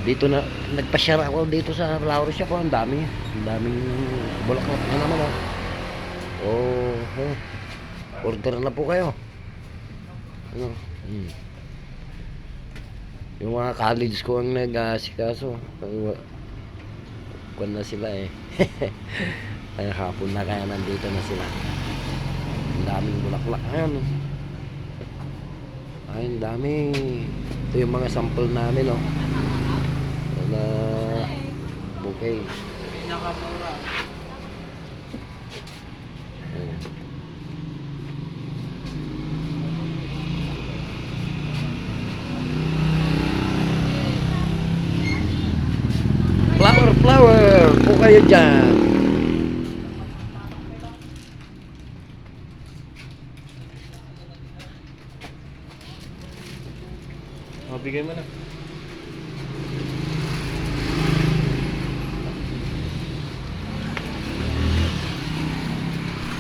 Dito na, nagpa-share ako dito sa flower shop. Oh, ang dami. Ang daming bulaklak na naman. Oh. Oh, oh. Order na po kayo. Ano? Hmm. Yung mga college ko ang nag-asikaso. Kuwan na sila eh. Ay, hapon na kaya nandito na sila. Ang daming bulaklak. Ayan. Oh. Ay, ang dami. Ito yung mga sample namin, oh. Na bouquet. Nakamura. Ayan. Flower, flower po kayo dyan.